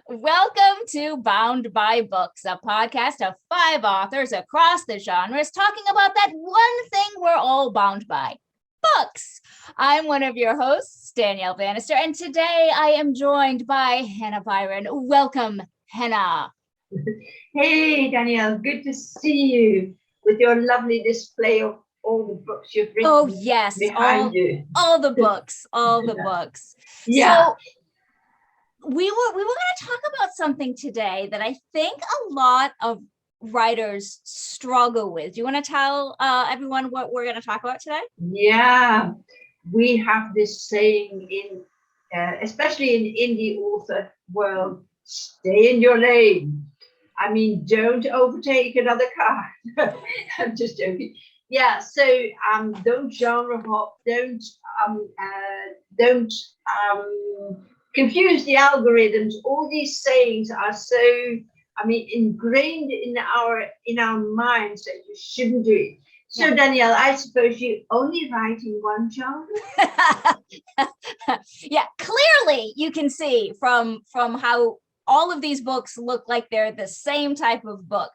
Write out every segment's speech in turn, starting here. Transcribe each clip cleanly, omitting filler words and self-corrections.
Welcome to Bound by Books, a podcast of 5 authors across the genres talking about that one thing we're all bound by, books. I'm one of your hosts, Danielle Bannister, and today I am joined by Hannah Byron. Welcome, Hannah. Hey, Danielle, good to see you with your lovely display of all the books you've written. Oh, yes, behind you. All the books, all the books. Yeah. So, we were going to talk about something today that I think a lot of writers struggle with. Do you want to tell everyone what we're going to talk about today? Yeah, we have this saying especially in indie author world, stay in your lane. I mean, don't overtake another car. I'm just joking. Yeah, so don't genre hop, don't confuse the algorithms. All these sayings are so, ingrained in our minds that you shouldn't do it. So, Danielle, I suppose you only write in one genre? Yeah, clearly you can see from how all of these books look like they're the same type of book.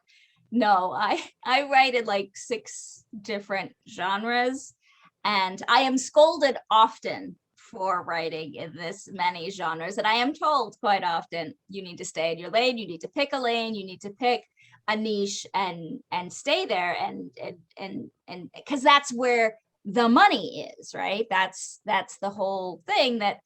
No, I write in like 6 different genres, and I am scolded often for writing in this many genres. And I am told quite often, you need to stay in your lane, you need to pick a lane, you need to pick a niche and stay there and because that's where the money is, right? That's the whole thing, that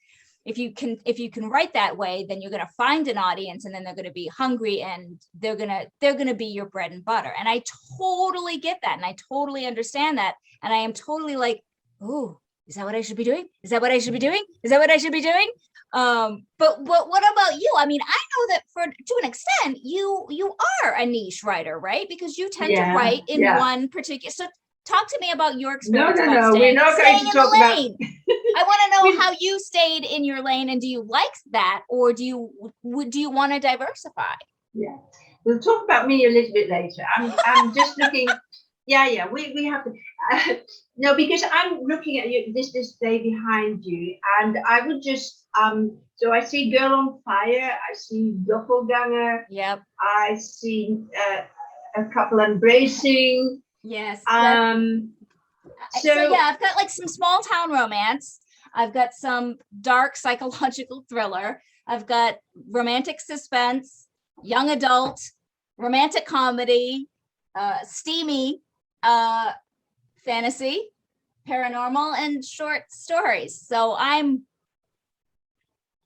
if you can write that way, then you're going to find an audience, and then they're going to be hungry, and they're going to be your bread and butter. And I totally get that, and I totally understand that, and I am totally like, oh, is that what I should be doing? Is that what I should be doing? Is that what I should be doing? But what about you? I mean, I know that to an extent, you are a niche writer, right? Because you tend to write in one particular. So talk to me about your experience. No, we're not going to talk about. I want to know how you stayed in your lane, and do you like that, or do you want to diversify? Yeah, we'll talk about me a little bit later. I'm just looking. Yeah, we have to. No, because I'm looking at you this display behind you, and I would just so I see Girl on Fire, I see Doppelganger. Yep. I see a couple embracing. Yes. So yeah, I've got like some small town romance. I've got some dark psychological thriller. I've got romantic suspense, young adult, romantic comedy, steamy fantasy, paranormal, and short stories. So I'm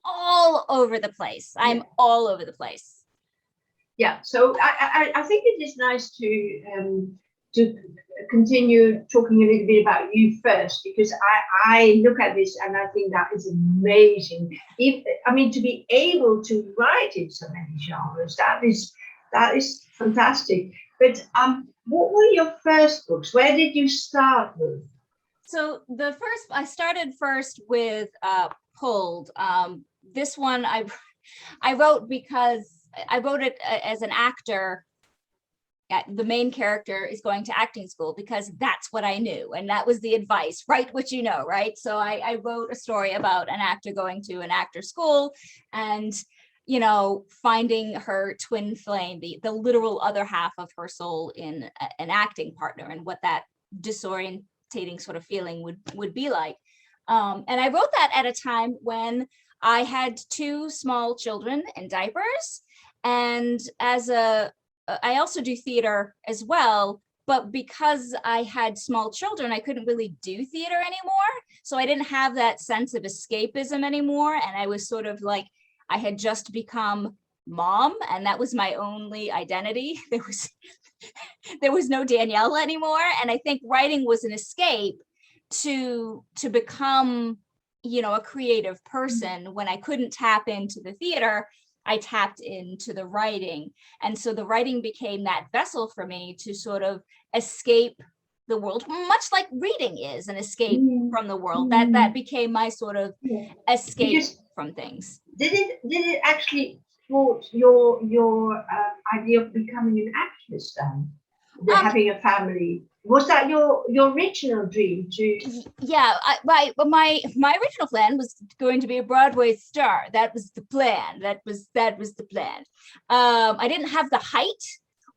all over the place. All over the place. Yeah. So I think it is nice to continue talking a little bit about you first, because I look at this and I think that is amazing. To be able to write in so many genres, that is fantastic. But what were your first books? Where did you start with? So I started first with Pulled. This one I wrote because I wrote it as an actor. The main character is going to acting school because that's what I knew, and that was the advice: write what you know, right? So I wrote a story about an actor going to an actor school, and finding her twin flame, the literal other half of her soul in an acting partner, and what that disorientating sort of feeling would be like. And I wrote that at a time when I had 2 small children in diapers, and I also do theater as well, but because I had small children, I couldn't really do theater anymore. So I didn't have that sense of escapism anymore. And I was sort of like, I had just become mom, and that was my only identity. There was no Danielle anymore. And I think writing was an escape to become, a creative person. When I couldn't tap into the theater, I tapped into the writing. And so the writing became that vessel for me to sort of escape the world, much like reading is an escape from the world. That became my sort of escape from things. Did it actually thwart your idea of becoming an actress then? Having a family? Was that your original dream to? Yeah, my original plan was going to be a Broadway star. That was the plan. That was the plan. I didn't have the height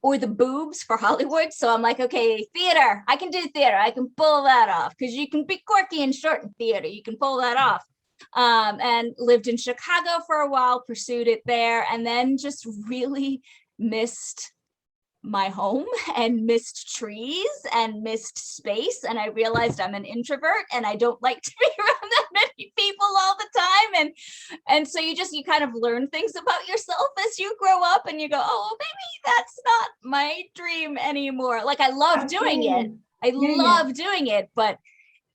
or the boobs for Hollywood, so I'm like, okay, theater. I can do theater. I can pull that off because you can be quirky and short in theater. You can pull that off. And lived in Chicago for a while, pursued it there, and then just really missed my home and missed trees and missed space, and I realized I'm an introvert and I don't like to be around that many people all the time, and so you kind of learn things about yourself as you grow up, and you go, oh, maybe that's not my dream anymore. Like I love doing it. I love doing it, but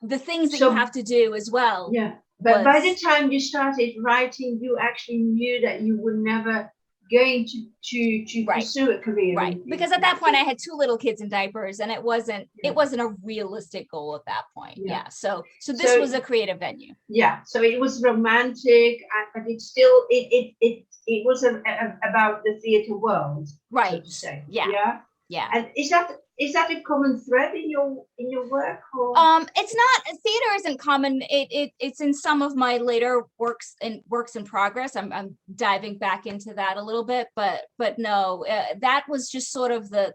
the things that you have to do as well. Yeah, but by the time you started writing, you actually knew that you were never going to pursue a career, right? Because at that point I had 2 little kids in diapers, and it wasn't a realistic goal at that point. So this was a creative venue. So it was romantic, but it still it was about the theater world, right? So to say. And is that a common thread in your work? Or? It's not. Theater isn't common. It's in some of my later works in progress. I'm diving back into that a little bit, but no, that was just sort of the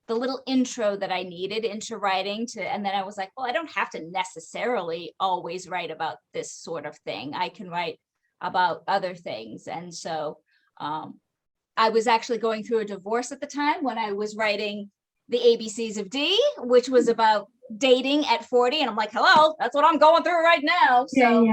little intro that I needed into writing and then I was like, well, I don't have to necessarily always write about this sort of thing. I can write about other things, and so I was actually going through a divorce at the time when I was writing The ABCs of D, which was about dating at 40. And I'm like, hello, that's what I'm going through right now. So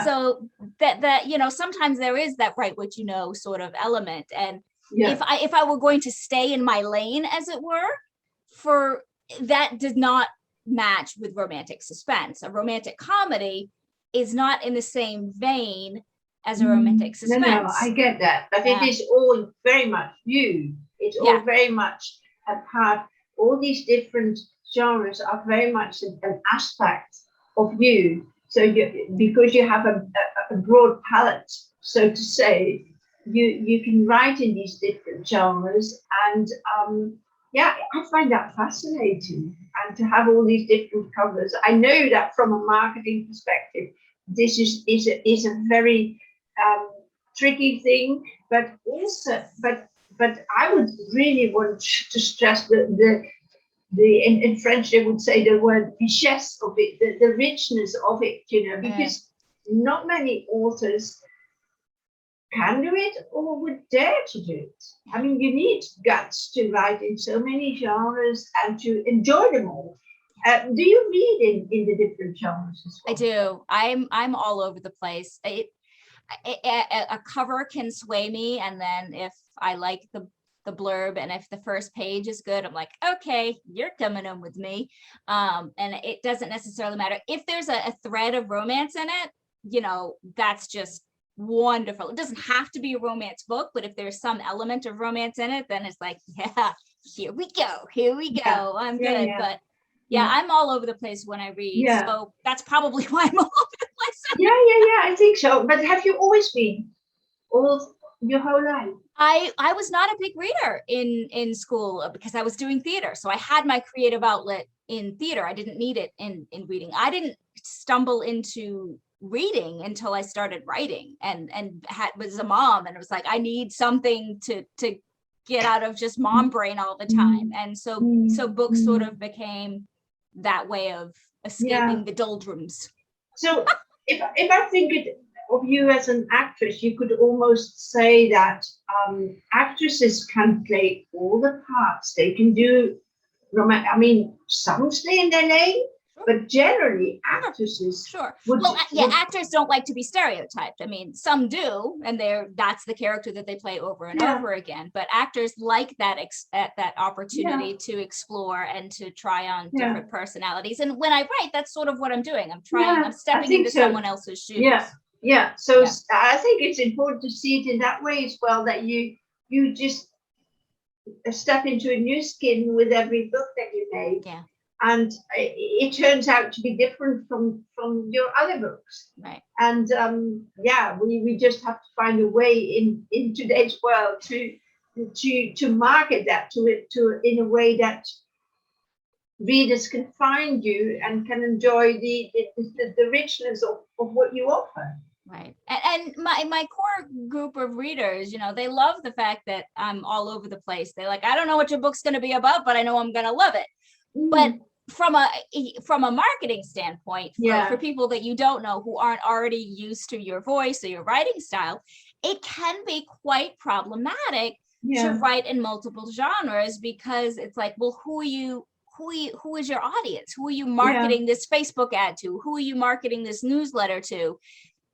So that sometimes there is that write what you know sort of element. And if I were going to stay in my lane, as it were, that did not match with romantic suspense. A romantic comedy is not in the same vein as a romantic suspense. No, I get that, but it is all very much you. It's all very much a part. All these different genres are very much an aspect of you. So because you have a broad palette, so to say, you can write in these different genres, and I find that fascinating. And to have all these different covers, I know that from a marketing perspective, this is a very tricky thing, but also, but I would really want to stress the in French they would say the word richesse of it, the richness of it, because not many authors can do it or would dare to do it. I mean, you need guts to write in so many genres and to enjoy them all. Do you read in the different genres as well? I do. I'm all over the place. A cover can sway me, and then if I like the blurb and if the first page is good, I'm like, okay, you're coming in with me. And it doesn't necessarily matter if there's a thread of romance in it. That's just wonderful. It doesn't have to be a romance book, but if there's some element of romance in it, then it's like, here we go. I'm good. But I'm all over the place when I read. So that's probably why I'm all over the place. I think so. But have you always been all your whole life? I was not a big reader in school because I was doing theater. So I had my creative outlet in theater. I didn't need it in reading. I didn't stumble into reading until I started writing and was a mom, and it was like, I need something to get out of just mom brain all the time. And so books sort of became that way of escaping the doldrums. So if I think of you as an actress, you could almost say that actresses can play all the parts. They can do some stay in their lane, but generally actresses actors don't like to be stereotyped. I mean, some do, and that's the character that they play over and over again, but actors like that opportunity to explore and to try on different personalities. And when I write, that's sort of what I'm doing. I'm stepping into someone else's shoes. So I think it's important to see it in that way as well, that you just step into a new skin with every book that you make. And it turns out to be different from your other books. Right. And we just have to find a way in today's world to to market that to it to in a way that readers can find you and can enjoy the richness of what you offer. Right. And my core group of readers, they love the fact that I'm all over the place. They're like, I don't know what your book's going to be about, but I know I'm going to love it. But from a marketing standpoint, for people that you don't know, who aren't already used to your voice or your writing style, it can be quite problematic to write in multiple genres, because it's like, well, who is your audience? Who are you marketing this Facebook ad to? Who are you marketing this newsletter to?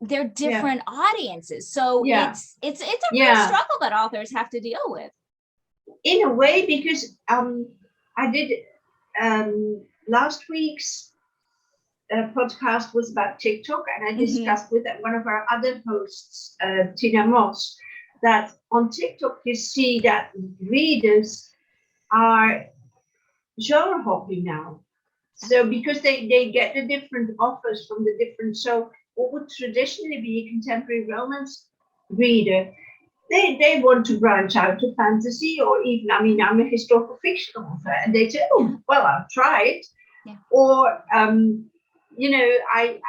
They're different audiences. So it's a real struggle that authors have to deal with. In a way, because I did last week's podcast was about TikTok, and I discussed with one of our other hosts, Tina Moss, that on TikTok you see that readers are genre hopping now. So because they get the different offers from the different, so what would traditionally be a contemporary romance reader, they want to branch out to fantasy, or even, I'm a historical fiction author, and they say, oh, well, I'll try it. Or, I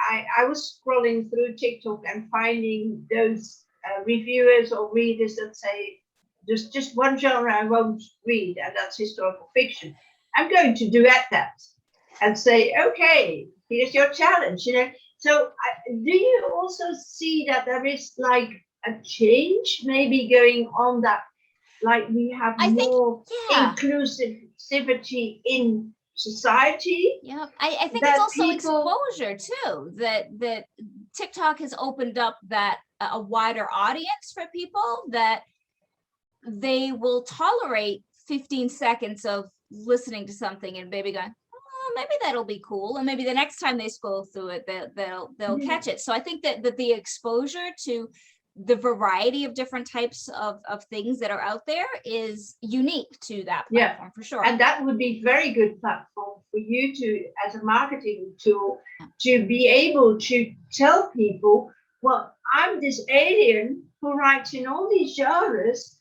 was scrolling through TikTok and finding those reviewers or readers that say, there's just one genre I won't read, and that's historical fiction. I'm going to duet that and say, okay, here's your challenge, So do you also see that there is like a change maybe going on, that like we have more inclusivity in society? Yeah, I think it's also exposure too, that TikTok has opened up that a wider audience for people, that they will tolerate 15 seconds of listening to something and maybe going, oh, maybe that'll be cool, and maybe the next time they scroll through it, they'll catch it. So I think that the exposure to the variety of different types of things that are out there is unique to that platform, for sure. And that would be very good platform for you to, as a marketing tool, to be able to tell people, well, I'm this alien who writes in all these genres.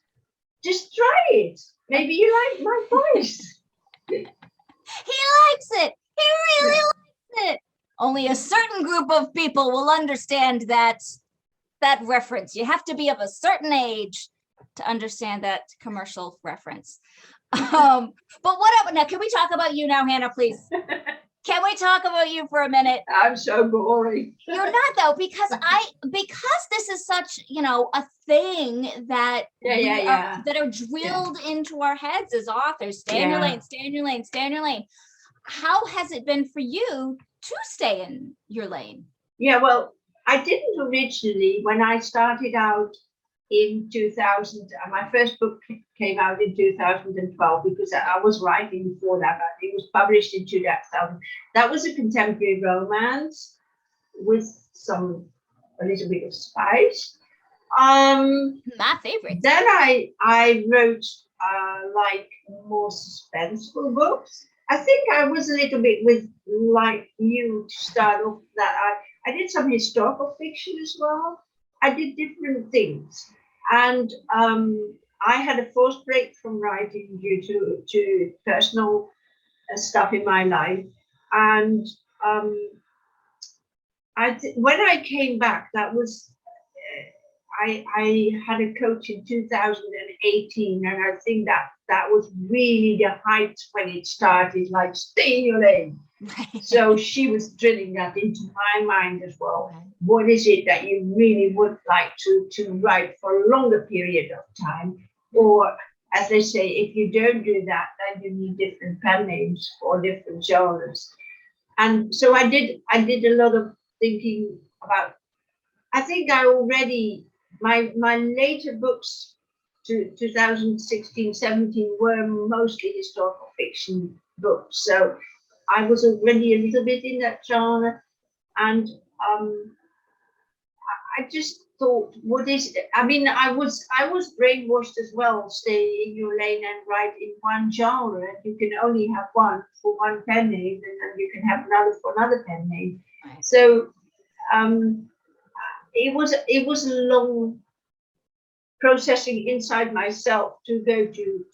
Just try it. Maybe you like my voice. He likes it. He really likes it. Only a certain group of people will understand that reference. You have to be of a certain age to understand that commercial reference. But what now? Can we talk about you now, Hannah, please? Can we talk about you for a minute? I'm so boring. You're not, though, because this is such, a thing that that are drilled into our heads as authors. Stay in your lane, stay in your lane, stay in your lane. How has it been for you to stay in your lane? Yeah, well, I didn't originally. When I started out in 2000, my first book came out in 2012, because I was writing before that, but it was published in 2000. That was a contemporary romance with a little bit of spice. My favorite. Then I wrote like more suspenseful books. I think I was a little bit with, like you, to start off, that I did some historical fiction as well. I did different things. And I had a forced break from writing due to personal stuff in my life. And when I came back, that was, I had a coach in 2018, and I think that was really the height when it started, like, stay in your lane. So she was drilling that into my mind as well. What is it that you really would like to write for a longer period of time? Or, as they say, if you don't do that, then you need different pen names for different genres. And so I did a lot of thinking about, I think I already, my later books to 2016, 17 were mostly historical fiction books. So I was already a little bit in that genre, and I just thought, I was brainwashed as well. Stay in your lane and write in one genre. You can only have one for one pen name, and then you can have another for another pen name. So it was a long processing inside myself to go to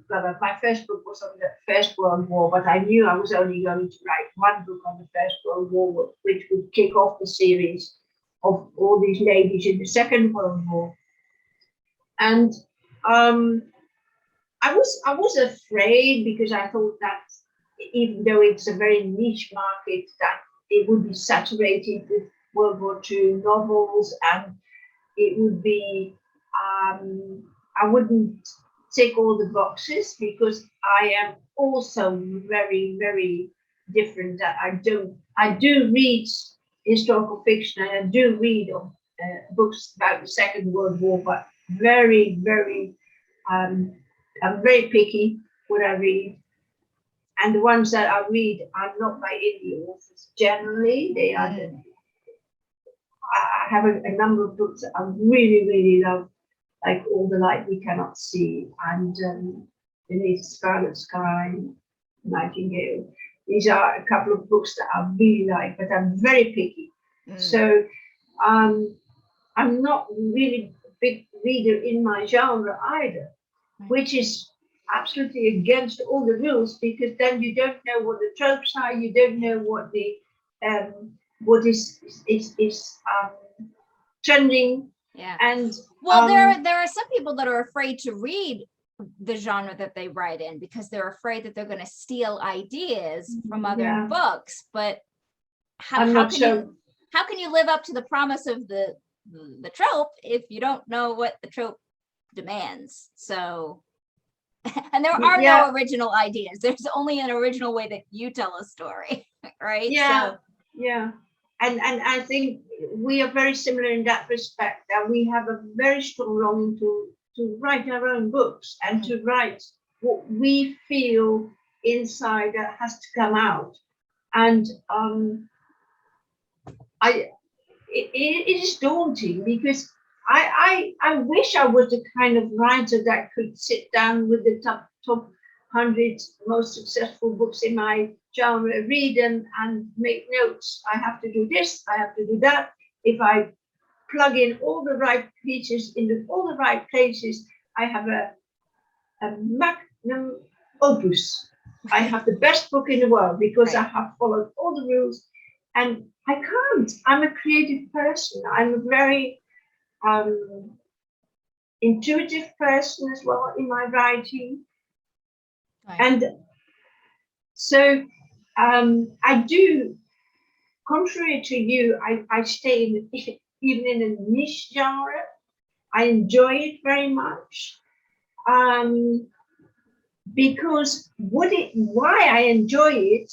my first book was on the First World War, but I knew I was only going to write one book on the First World War, which would kick off the series of all these ladies in the Second World War. And I was afraid, because I thought that even though it's a very niche market, that it would be saturated with World War II novels, and it would be I wouldn't tick all the boxes, because I am also very, very different. That I do read historical fiction, and I do read books about the Second World War, but very, very I'm very picky what I read, and the ones that I read are not by indie authors. Generally, they are. I have a number of books that I really, really love, like All the Light We Cannot See, and Beneath the Scarlet Sky, Nightingale. These are a couple of books that I really like, but I'm very picky. So I'm not really a big reader in my genre either, which is absolutely against all the rules, because then you don't know what the tropes are, you don't know what the what is trending. Yeah. And well, there are some people that are afraid to read the genre that they write in, because they're afraid that they're going to steal ideas from other books. But how can you live up to the promise of the trope if you don't know what the trope demands? So, and there are no original ideas. There's only an original way that you tell a story, right? Yeah, so, and I think we are very similar in that respect, that we have a very strong longing to write our own books, and to write what we feel inside that has to come out. And it is daunting, because I wish I was the kind of writer that could sit down with the top 100 most successful books in my genre, read them and make notes. I have to do this, I have to do that. If I plug in all the right pieces in all the right places, I have a magnum opus. I have the best book in the world, because I have followed all the rules, and I can't. I'm a creative person. I'm a very intuitive person as well in my writing. And so I do, contrary to you, I stay even in a niche genre. I enjoy it very much, because why I enjoy it,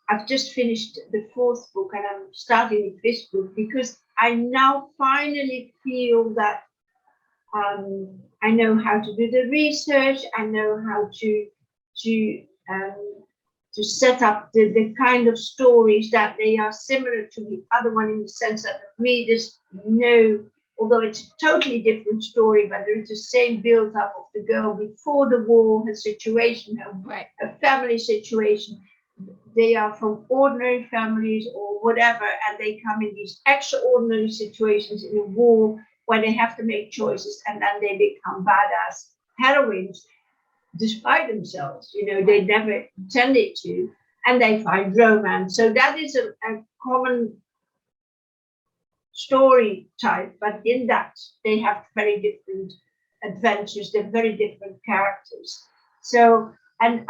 I've just finished the 4th book, and I'm starting the 5th book, because I now finally feel that I know how to do the research. I know how to set up the kind of stories that they are similar to the other one, in the sense that the readers know, although it's a totally different story, but there is the same build-up of the girl before the war, her situation, her family situation. They are from ordinary families or whatever, and they come in these extraordinary situations in a war where they have to make choices, and then they become badass heroines despite themselves. They never intended to, and they find romance. So that is a common story type, but in that they have very different adventures. They're very different characters. So, and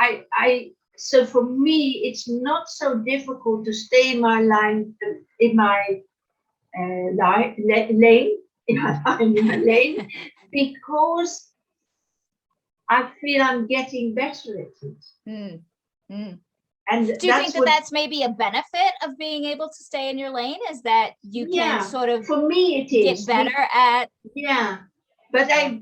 so for me, it's not so difficult to stay in my lane, because I feel I'm getting better at it. And do you think that's maybe a benefit of being able to stay in your lane, is that you can sort of, for me it is, get better at? But I'm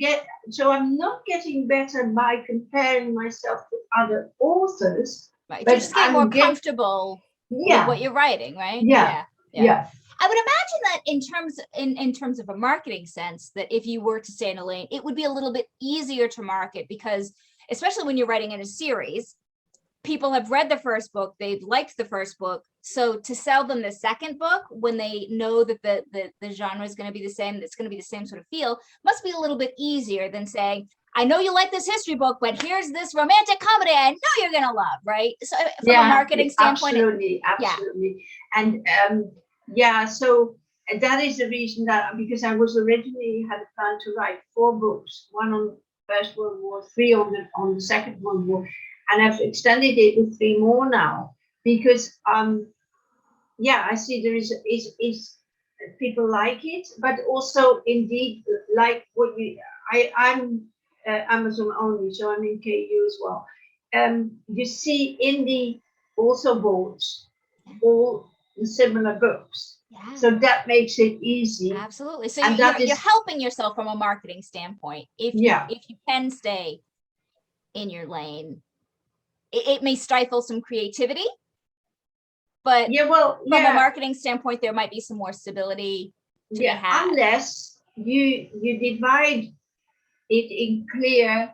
not getting better by comparing myself to other authors. Right, you just get more comfortable with what you're writing, right? Yeah. I would imagine that in terms of a marketing sense, that if you were to stay in a lane, it would be a little bit easier to market, because especially when you're writing in a series, people have read the first book, they've liked the first book. So to sell them the second book when they know that the genre is going to be the same, it's going to be the same sort of feel, must be a little bit easier than saying, I know you like this history book, but here's this romantic comedy I know you're going to love, right? So from a marketing standpoint. Absolutely. And so that is the reason that, because I was originally had a plan to write 4 books, one on First World War, 3 on the Second World War, and I've extended it with 3 more now, because I see there is people like it, but also indeed like what I'm Amazon only, so I'm in KU as well. You see indie also bought all the similar books. Yeah. So that makes it easy. Absolutely. So you're helping yourself from a marketing standpoint. If you can stay in your lane, it may stifle some creativity, but from a marketing standpoint, there might be some more stability to be had. Unless you divide it in clear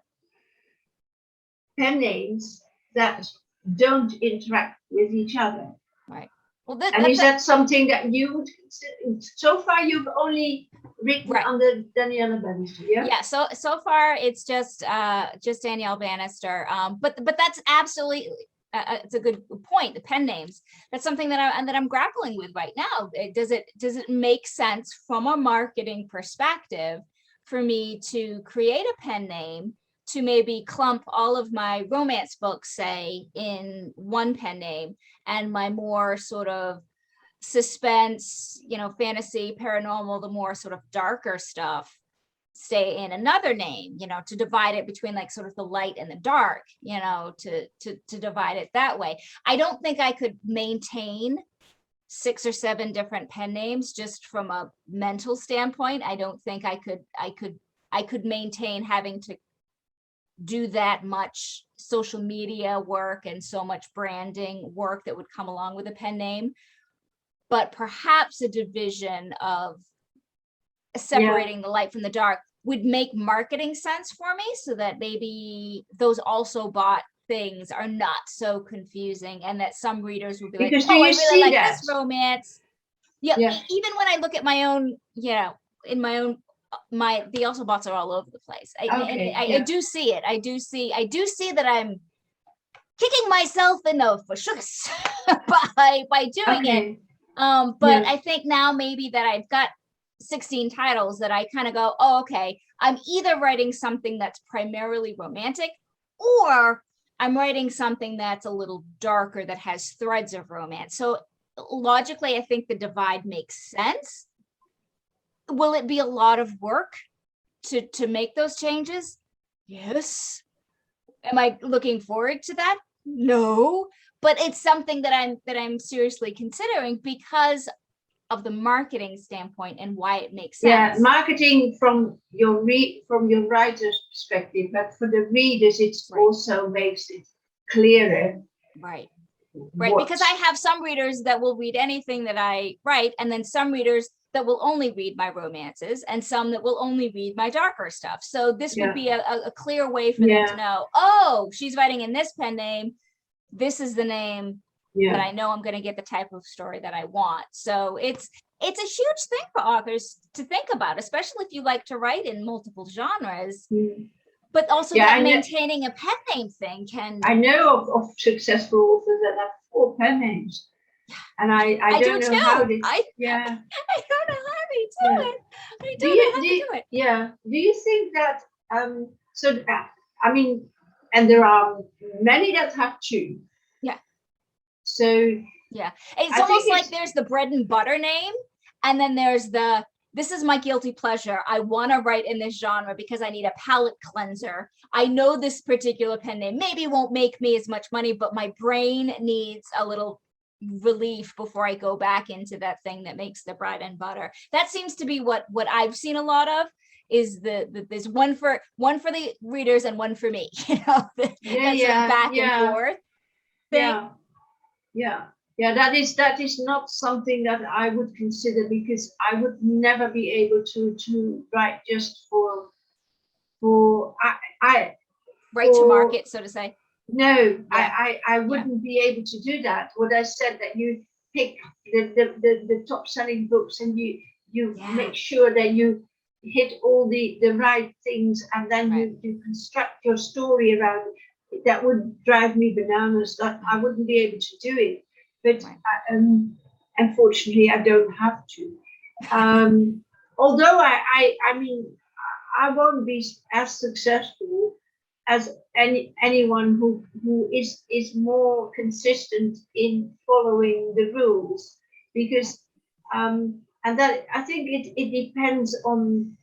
pen names that don't interact with each other. Right. Well, is that something that you would consider? So far, you've only written under Danielle Bannister, yeah? Yeah. So far, it's just Danielle Bannister. But that's absolutely it's a good point. The pen names. That's something that I'm grappling with right now. Does it make sense from a marketing perspective for me to create a pen name to maybe clump all of my romance books, say, in one pen name, and my more sort of suspense, fantasy, paranormal, the more sort of darker stuff, stay in another name, to divide it between like sort of the light and the dark, to divide it that way. I don't think I could maintain 6 or 7 different pen names just from a mental standpoint. I don't think I could maintain having to do that much social media work and so much branding work that would come along with a pen name. But perhaps a division of separating the light from the dark would make marketing sense for me, so that maybe those also bought things are not so confusing, and that some readers will be like, oh, I really like this romance. Yeah. Even when I look at my own, in my own, the also bots are all over the place. I do see it. I do see that I'm kicking myself in the fashooks by doing it. But I think now maybe that I've got 16 titles that I kind of go, oh, okay, I'm either writing something that's primarily romantic, or I'm writing something that's a little darker that has threads of romance. So logically, I think the divide makes sense. Will it be a lot of work to make those changes? Yes. Am I looking forward to that? No. But it's something that I'm seriously considering because of the marketing standpoint and why it makes sense. Yeah, marketing from your writer's perspective, but for the readers, it also makes it clearer. Right. Because I have some readers that will read anything that I write, and then some readers that will only read my romances, and some that will only read my darker stuff. So this would be a clear way for them to know, oh, she's writing in this pen name. This is the name that I know I'm going to get the type of story that I want. So it's a huge thing for authors to think about, especially if you like to write in multiple genres. But also maintaining a pen name thing can. I know of successful authors that have 4 pen names. And I don't know how they I don't know how they do it. I don't know how to do it. Yeah. Do you think that I mean, and there are many that have 2. Yeah. So it's almost like there's the bread and butter name, and then there's this is my guilty pleasure. I want to write in this genre because I need a palate cleanser. I know this particular pen name maybe won't make me as much money, but my brain needs a little relief before I go back into that thing that makes the bread and butter. That seems to be what I've seen a lot of, is there's one for the readers and one for me, back and forth thing. That is not something that I would consider, because I would never be able to write just for right to market, so to say. No, Yeah. I wouldn't be able to do that. What I said, that you pick the top selling books, and you Yeah. make sure that you hit all the right things, and then Right. you construct your story around it. That would drive me bananas. That I wouldn't be able to do it. But Right. unfortunately, I don't have to. Although I mean, I won't be as successful as anyone who is more consistent in following the rules, because and that I think it depends on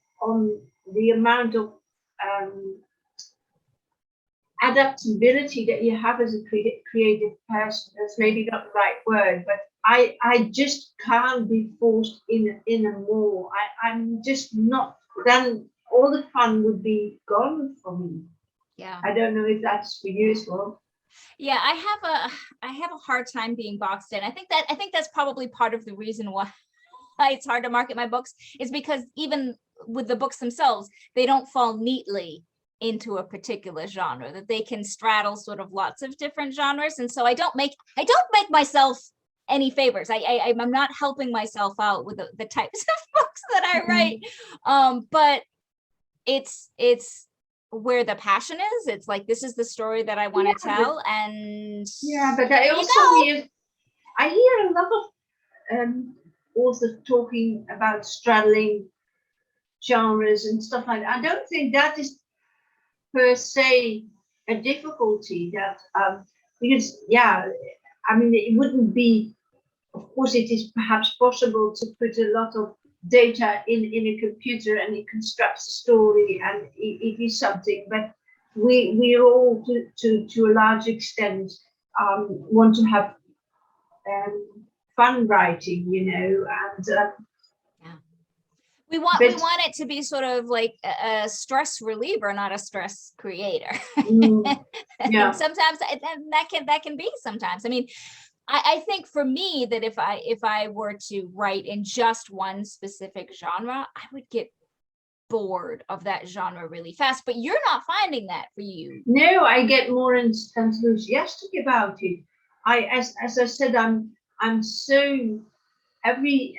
the amount of um, adaptability that you have as a creative person. That's maybe not the right word, but I just can't be forced in a more. I'm just not. Then all the fun would be gone for me. Yeah. I don't know if that's for you as well. Yeah, I have a hard time being boxed in. I think that's probably part of the reason why it's hard to market my books, is because even with the books themselves, they don't fall neatly into a particular genre, that they can straddle sort of lots of different genres. And so I don't make myself any favors. I'm not helping myself out with the types of books that I write. But it's where the passion is. It's like, this is the story that I want to tell, and But I also hear a lot of authors talking about straddling genres and stuff like that. I don't think that is per se a difficulty, that because I mean, it wouldn't be. Of course, it is perhaps possible to put a lot of data in a computer, and it constructs a story, and it is something. But we all, to a large extent, want to have fun writing, and we but want it to be sort of like a stress reliever, not a stress creator. yeah. And sometimes that can be sometimes. I mean, I think for me, that if I were to write in just one specific genre, I would get bored of that genre really fast. But you're not finding that for you. No, I get more enthusiastic about it. As I said, I'm so every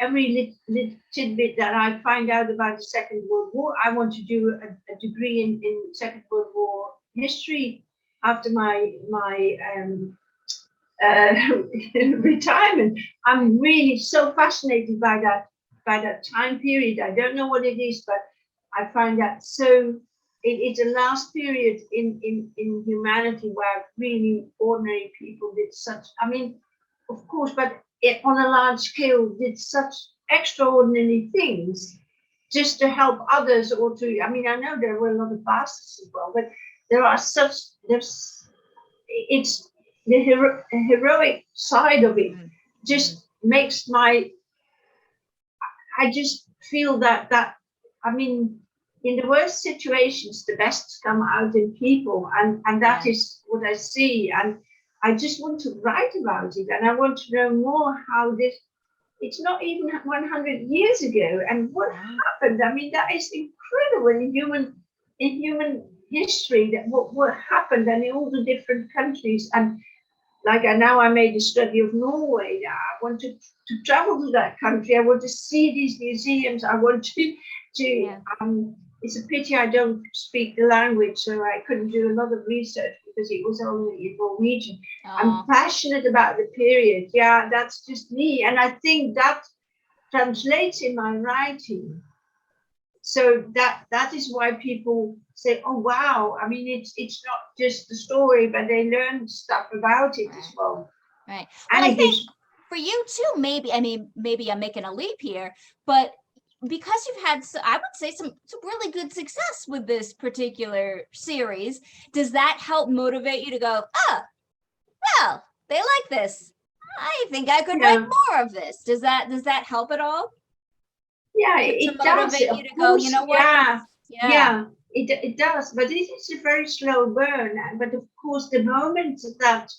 little tidbit that I find out about the Second World War. I want to do a degree in Second World War history after my retirement. I'm really so fascinated by that time period. I don't know what it is, but I find that so. It's a last period in humanity where really ordinary people did such. I mean, of course, but on a large scale, did such extraordinary things just to help others, or to. I mean, I know there were a lot of bastards as well, but there's it's the heroic side of it just makes my. I just feel that I mean, in the worst situations, the best come out in people, and that is what I see, and I just want to write about it, and I want to know more how this. It's not even 100 years ago, and what happened. I mean, that is incredible in human history. That what happened, and in all the different countries, and like now I made a study of Norway. I want to travel to that country. I want to see these museums. I want to it's a pity I don't speak the language, so I couldn't do a lot of research because it was only in Norwegian. I'm passionate about the period. Yeah, that's just me. And I think that translates in my writing. So that is why people say, oh, wow. I mean, it's not just the story, but they learn stuff about it as well. Right. Well, I think for you too, maybe I'm making a leap here, but because you've had, I would say, some really good success with this particular series, does that help motivate you to go, oh, well, they like this. I think I could write more of this. Does that help at all? Yeah, it motivate you to go, you know what? Yeah, it does, but it is a very slow burn. But of course, the moment that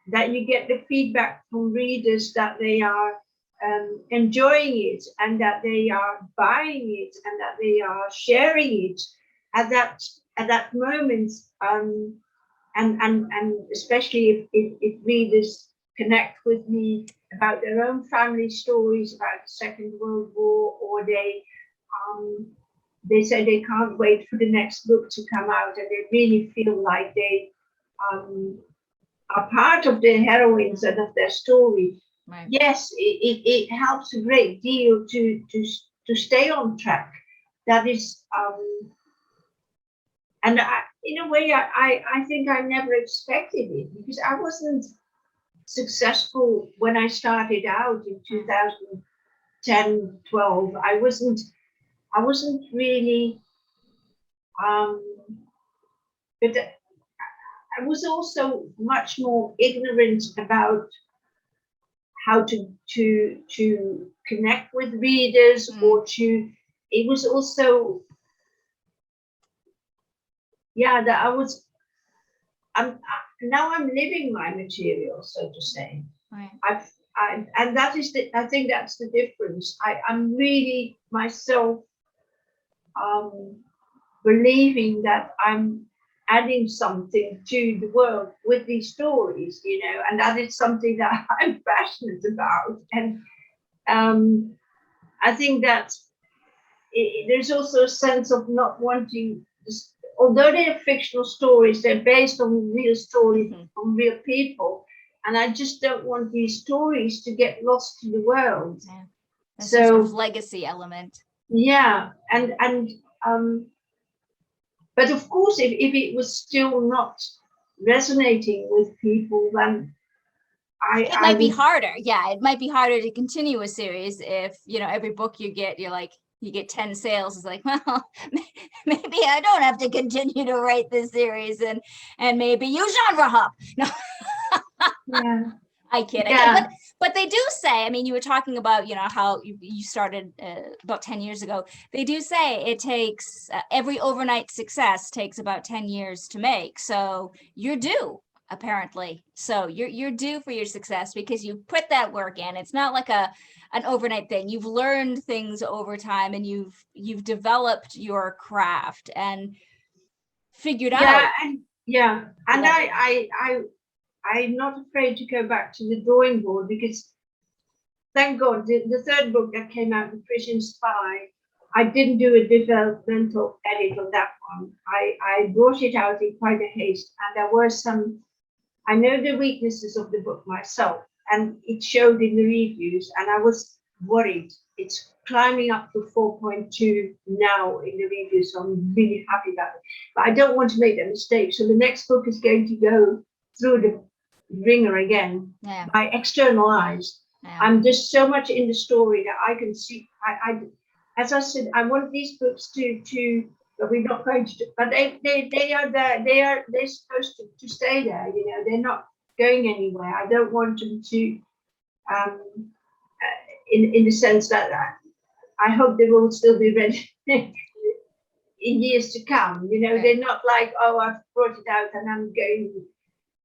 that you get the feedback from readers that they are enjoying it, and that they are buying it, and that they are sharing it, at that moment, and especially if readers connect with me about their own family stories about the Second World War, or they say they can't wait for the next book to come out, and they really feel like they are part of the heroines and of their story. Right. Yes, it helps a great deal to stay on track. That is, and in a way, I think I never expected it, because I wasn't successful when I started out in 2010, 12. I wasn't really, but I was also much more ignorant about how to connect with readers, or it was also, yeah, that now I'm living my material, so to say. Right. And that is I think that's the difference. I'm really myself believing that I'm adding something to the world with these stories, and that is something that I'm passionate about. And I think that there's also a sense of not wanting, although they are fictional stories, they're based on real stories from real people. And I just don't want these stories to get lost to the world. Yeah. So, some sort of legacy element. Yeah, and but of course, if it was still not resonating with people, then it might be harder. Yeah, it might be harder to continue a series if, every book you get, you get 10 sales. It's like, well, maybe I don't have to continue to write this series, and maybe you genre hop. No. Yeah. I kid. But they do say, I mean, you were talking about, how you started about 10 years ago. They do say it takes, every overnight success takes about 10 years to make. So you're due, apparently. So you're due for your success because you put that work in. It's not like an overnight thing. You've learned things over time, and you've developed your craft and figured out. And I'm not afraid to go back to the drawing board, because thank God the third book that came out, The Prison Spy, I didn't do a developmental edit on that one. I brought it out in quite a haste, and there were I know the weaknesses of the book myself, and it showed in the reviews, and I was worried. It's climbing up to 4.2 now in the reviews, so I'm really happy about it. But I don't want to make that mistake. So the next book is going to go through the ringer again by external eyes. Yeah. I'm just so much in the story that I can see. I as I said, I want these books to but we're not going to. But they are there. They're supposed to stay there. They're not going anywhere. I don't want them to. In the sense that I hope they will still be ready in years to come. Right. They're not like, oh, I've brought it out and I'm going.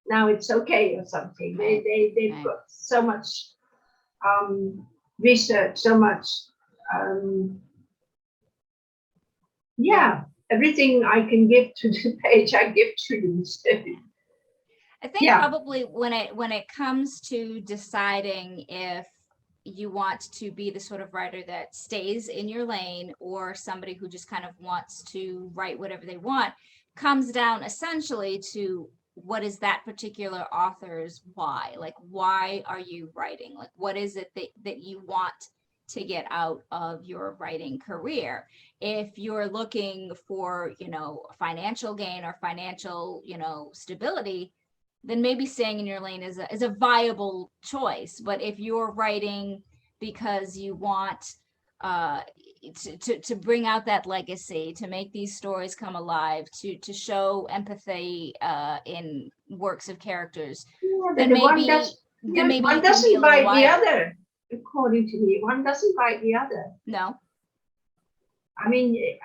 Now it's okay or something. Right. They've got so much research, so much everything I can give to the page, I give to them. So. I think probably when it comes to deciding if you want to be the sort of writer that stays in your lane, or somebody who just kind of wants to write whatever they want, comes down essentially to what is that particular author's why? Like, why are you writing? Like, what is it that you want to get out of your writing career? If you're looking for, financial gain or financial, stability, then maybe staying in your lane is a viable choice. But if you're writing because you want to bring out that legacy, to make these stories come alive, to show empathy in works of characters, then maybe one doesn't bite the other. According to me, one doesn't bite the other. No. I mean,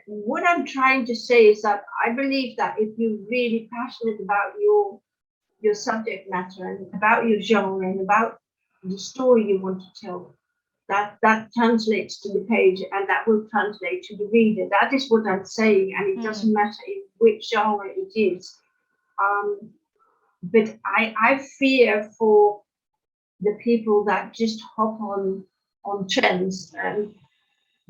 what I'm trying to say is that I believe that if you're really passionate about your subject matter and about your genre and about the story you want to tell, that translates to the page, and that will translate to the reader. That is what I'm saying, and it doesn't matter in which genre it is. but I fear for the people that just hop on trends and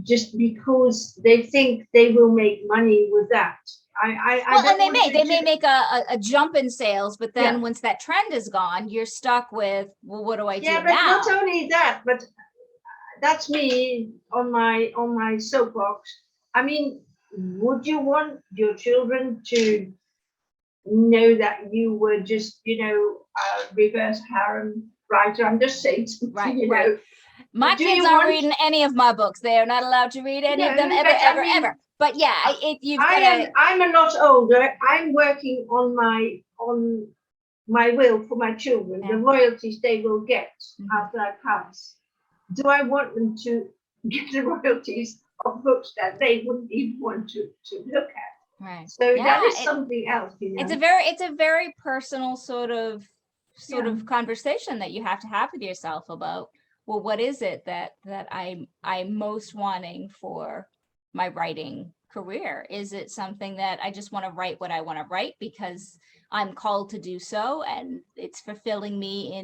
just because they think they will make money with that. Well, and they may make a jump in sales, but then Yeah. once that trend is gone, you're stuck with, well, what do I do Yeah, but now? not only that, but that's me on my soapbox. I mean, would you want your children to know that you were just, a reverse harem writer? I'm just saying something, Right. My kids aren't reading any of my books. They are not allowed to read any of them ever. But yeah, I'm a lot older. I'm working on my will for my children, the royalties they will get after I pass. Do I want them to get the royalties of books that they wouldn't even want to look at? Right. So that is something else. It's a very personal sort of conversation that you have to have with yourself about, well, what is it that I'm most wanting for my writing career? Is it something that I just want to write what I want to write because I'm called to do so and it's fulfilling me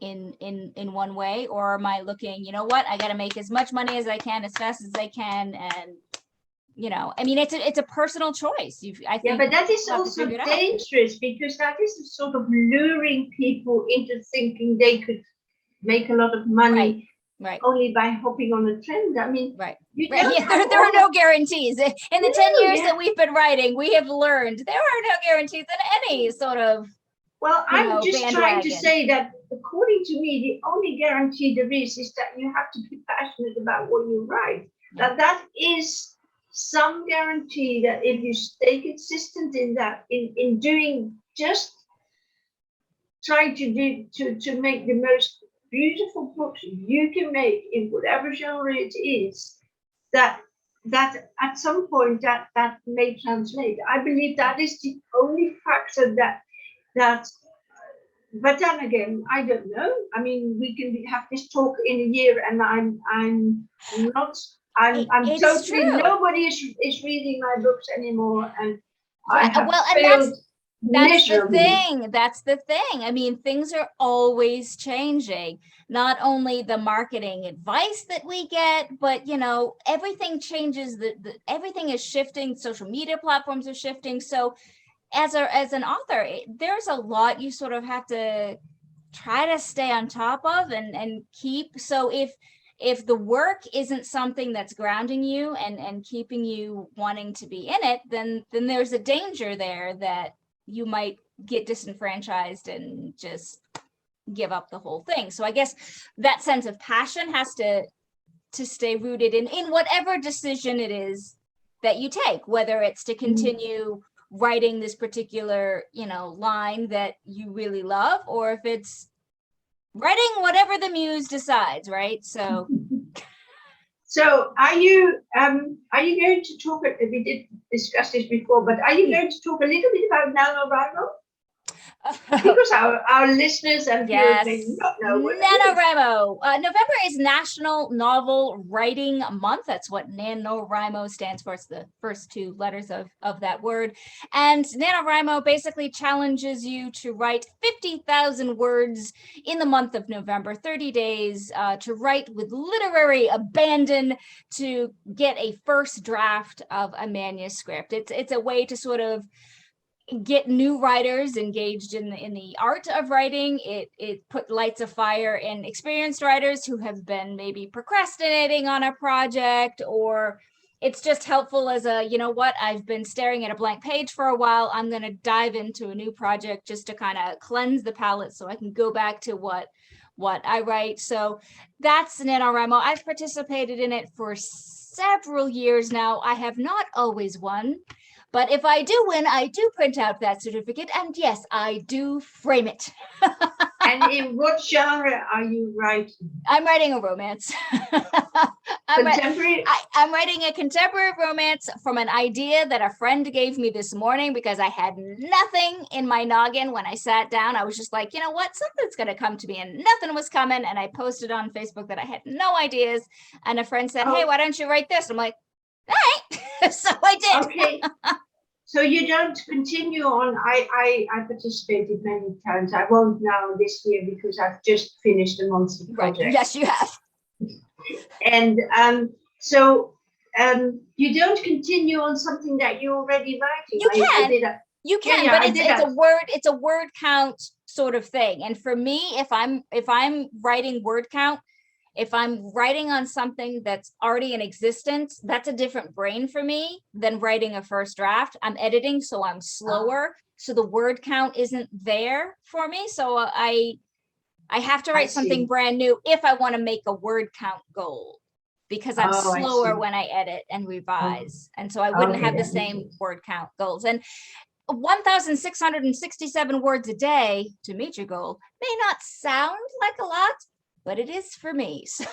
in one way, or am I looking, you know what, I got to make as much money as I can as fast as I can, and I mean, it's a personal choice. I think, but that is also dangerous because that is sort of luring people into thinking they could make a lot of money only by hopping on a trend. I mean, there are no guarantees. In the 10 years that we've been writing, we have learned there are no guarantees in any sort of. Well, I'm just trying to say that according to me, the only guarantee there is that you have to be passionate about what you write. That is some guarantee that if you stay consistent in that, in doing, just try to make the most beautiful books you can make in whatever genre it is, that at some point that may translate. I believe that is the only factor that but then again, I don't know. I mean, we can have this talk in a year and I'm totally, nobody is reading my books anymore, and I have failed miserably. That's the thing. I mean, things are always changing. Not only the marketing advice that we get, but everything changes. Everything is shifting. Social media platforms are shifting. So as an author, there's a lot you sort of have to try to stay on top of and keep. So if the work isn't something that's grounding you and keeping you wanting to be in it, then there's a danger there that you might get disenfranchised and just give up the whole thing. So I guess that sense of passion has to stay rooted in whatever decision it is that you take, whether it's to continue writing this particular, line that you really love, or if it's writing whatever the muse decides, right? So are you going to talk, we did discuss this before, but are you going to talk a little bit about Nanowrimo? Because our listeners and viewers may not know what Nanowrimo. November is National Novel Writing Month. That's what Nanowrimo stands for. It's the first two letters of that word. And Nanowrimo basically challenges you to write 50,000 words in the month of November, 30 days to write with literary abandon to get a first draft of a manuscript. It's a way to sort of get new writers engaged in the art of writing. It lights a fire in experienced writers who have been maybe procrastinating on a project, or it's just helpful as a, I've been staring at a blank page for a while. I'm going to dive into a new project just to kind of cleanse the palette so I can go back to what I write. So that's NaNoWriMo. I've participated in it for several years now. I have not always won. But if I do win, I do print out that certificate, and yes, I do frame it. And in what genre are you writing? I'm writing a romance. Contemporary? I'm writing a contemporary romance from an idea that a friend gave me this morning because I had nothing in my noggin when I sat down. I was just like, you know what, something's going to come to me, and nothing was coming. And I posted on Facebook that I had no ideas. And a friend said, hey, why don't you write this? I'm like, all right. So I did. Okay. So you don't continue on. I participated many times. I won't now this year because I've just finished a monthly project. Right. Yes, you have. And so you don't continue on something that you're already writing. You can. I did that. You can, Yeah, but it's a word count sort of thing. And for me, if I'm writing word count, if I'm writing on something that's already in existence, that's a different brain for me than writing a first draft. I'm editing, so I'm slower. So the word count isn't there for me. So I have to write something brand new if I want to make a word count goal, because I'm slower when I edit and revise. And so I wouldn't have the same word count goals. And 1,667 words a day to meet your goal may not sound like a lot, but it is for me. So.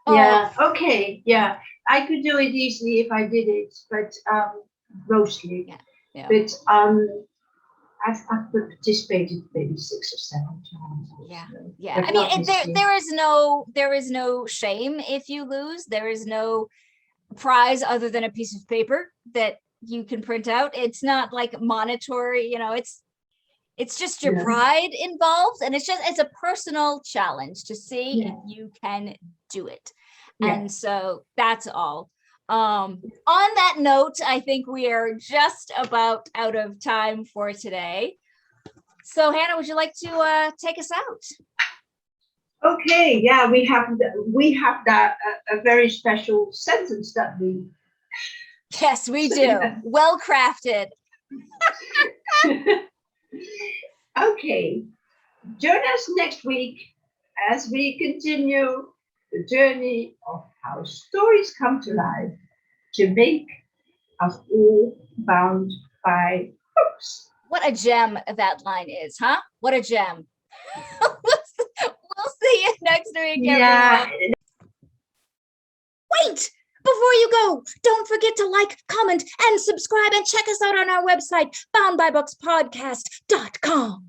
Yeah. Okay. Yeah. I could do it easily if I did it, but mostly. Yeah. But I've participated maybe 6 or 7 times. Yeah. Yeah. I mean, there is no shame if you lose. There is no prize other than a piece of paper that you can print out. It's not like monetary, it's just your pride involved, and it's a personal challenge to see if you can do it. And so that's all. On that note, I think we are just about out of time for today. So Hannah, would you like to take us out? Okay, yeah, we have that a very special sentence that we. Yes, we do. Well crafted. Okay, join us next week as we continue the journey of how stories come to life to make us all bound by books. What a gem that line is, huh? What a gem. We'll see you next week, everyone. Wait! Before you go, don't forget to like, comment, and subscribe, and check us out on our website, boundbybookspodcast.com.